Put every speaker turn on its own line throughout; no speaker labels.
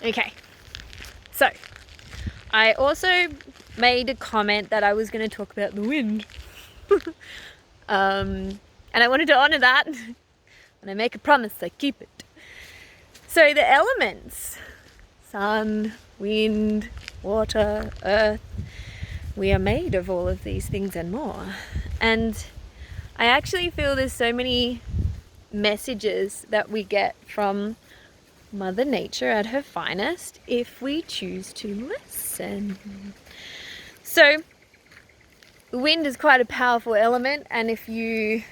Okay, so I also made a comment that I was going to talk about the wind. And I wanted to honor that. When I make a promise, I keep it. So the elements, sun, wind, water, earth, we are made of all of these things and more. And I actually feel there's so many messages that we get from Mother Nature at her finest if we choose to listen. So the wind is quite a powerful element, and if you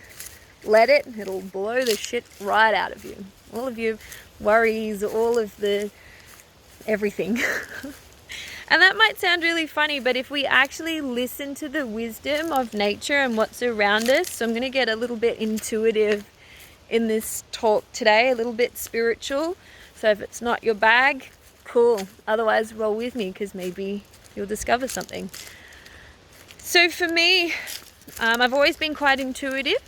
let it, it'll blow the shit right out of you. All of your worries, all of the everything. And that might sound really funny, but if we actually listen to the wisdom of nature and what's around us, so I'm going to get a little bit intuitive in this talk today, a little bit spiritual. So if it's not your bag, cool. Otherwise, roll with me because maybe you'll discover something. So for me, I've always been quite intuitive.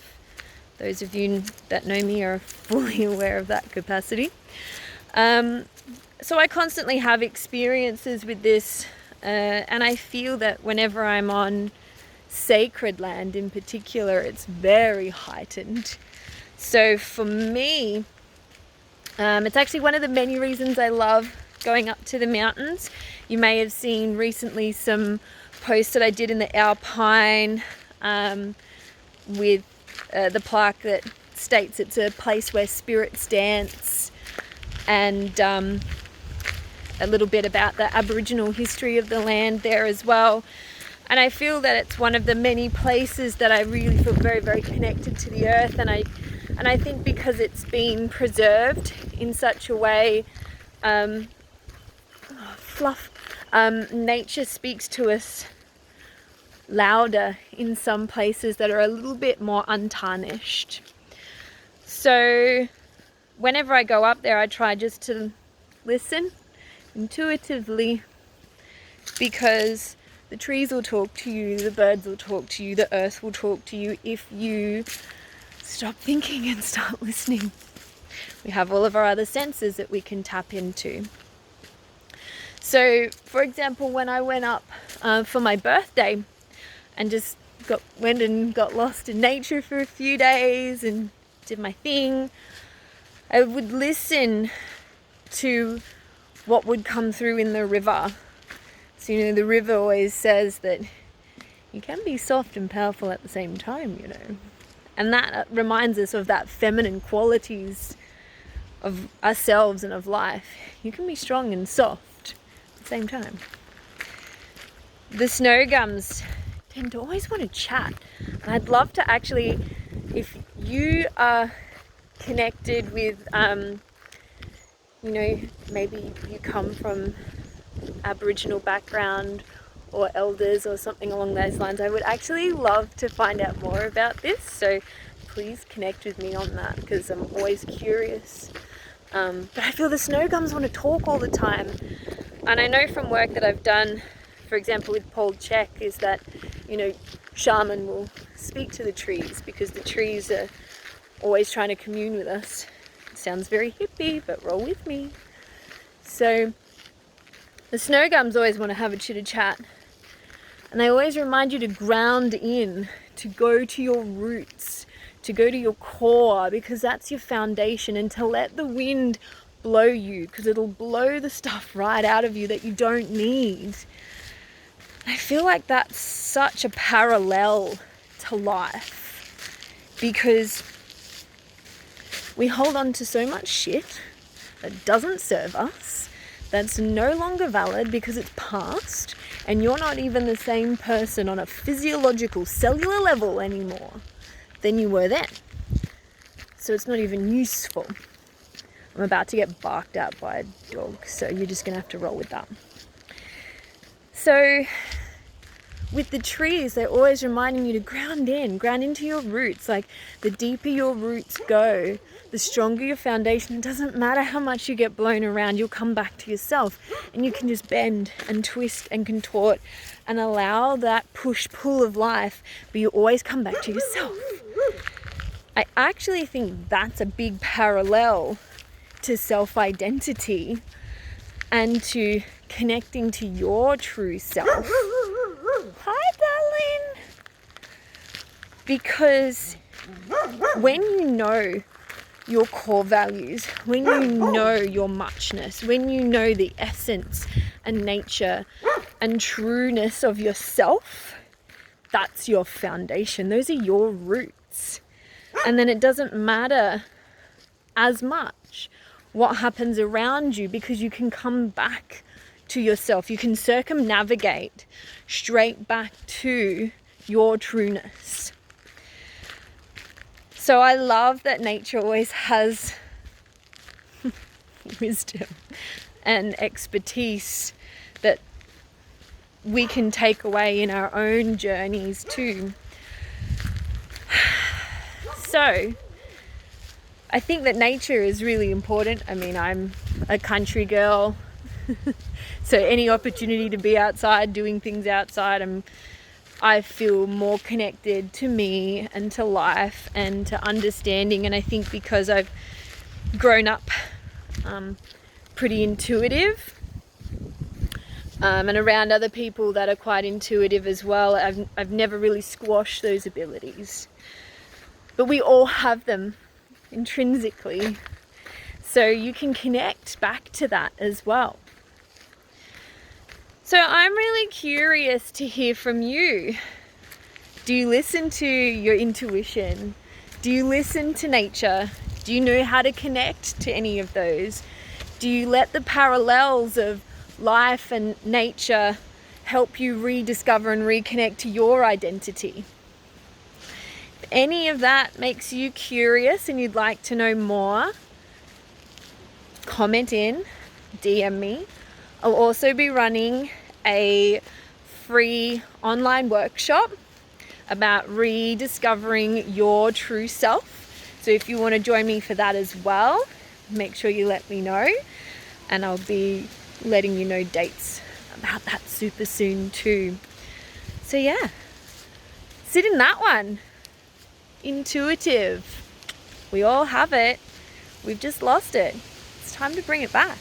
Those of you that know me are fully aware of that capacity. So I constantly have experiences with this, and I feel that whenever I'm on sacred land in particular, it's very heightened. So for me, it's actually one of the many reasons I love going up to the mountains. You may have seen recently some posts that I did in the Alpine with the plaque that states it's a place where spirits dance, and a little bit about the Aboriginal history of the land there as well. And I feel that it's one of the many places that I really feel very, very connected to the earth, and I think because it's been preserved in such a way, nature speaks to us louder in some places that are a little bit more untarnished. So whenever I go up there, I try just to listen intuitively, because the trees will talk to you, the birds will talk to you, the earth will talk to you if you stop thinking and start listening. We have all of our other senses that we can tap into. So, for example, when I went up for my birthday and just went and got lost in nature for a few days and did my thing, I would listen to what would come through in the river. So, the river always says that you can be soft and powerful at the same time, And that reminds us of that feminine qualities of ourselves and of life. You can be strong and soft at the same time. The snow gums tend to always want to chat. And I'd love to actually, if you are connected with, maybe you come from Aboriginal background or elders or something along those lines, I would actually love to find out more about this. So please connect with me on that, because I'm always curious. But I feel the snow gums want to talk all the time. And I know from work that I've done, for example, with Paul Check, is that, shaman will speak to the trees because the trees are always trying to commune with us. It sounds very hippie, but roll with me. So the snow gums always want to have a chitter chat. And they always remind you to ground in, to go to your roots, to go to your core, because that's your foundation, and to let the wind blow you, because it'll blow the stuff right out of you that you don't need. I feel like that's such a parallel to life, because we hold on to so much shit that doesn't serve us, that's no longer valid because it's past, and you're not even the same person on a physiological cellular level anymore than you were then. So it's not even useful. I'm about to get barked at by a dog, so you're just gonna have to roll with that. So with the trees, they're always reminding you to ground into your roots. Like, the deeper your roots go, the stronger your foundation. It doesn't matter how much you get blown around, you'll come back to yourself, and you can just bend and twist and contort and allow that push-pull of life, but you always come back to yourself. I actually think that's a big parallel to self-identity, and to connecting to your true self. Hi, darling. Because when you know your core values, when you know your muchness, when you know the essence and nature and trueness of yourself, that's your foundation. Those are your roots. And then it doesn't matter as much what happens around you, because you can come back to yourself. You can circumnavigate straight back to your trueness. So I love that nature always has wisdom and expertise that we can take away in our own journeys too. So I think that nature is really important. I mean, I'm a country girl, so any opportunity to be outside, doing things outside, I feel more connected to me and to life and to understanding. And I think because I've grown up pretty intuitive and around other people that are quite intuitive as well, I've never really squashed those abilities. But we all have them intrinsically. So you can connect back to that as well. So I'm really curious to hear from you. Do you listen to your intuition? Do you listen to nature? Do you know how to connect to any of those? Do you let the parallels of life and nature help you rediscover and reconnect to your identity? If any of that makes you curious and you'd like to know more, comment in, DM me. I'll also be running a free online workshop about rediscovering your true self. So if you want to join me for that as well, make sure you let me know, and I'll be letting you know dates about that super soon too. So yeah, sit in that one. Intuitive. We all have it. We've just lost it. It's time to bring it back.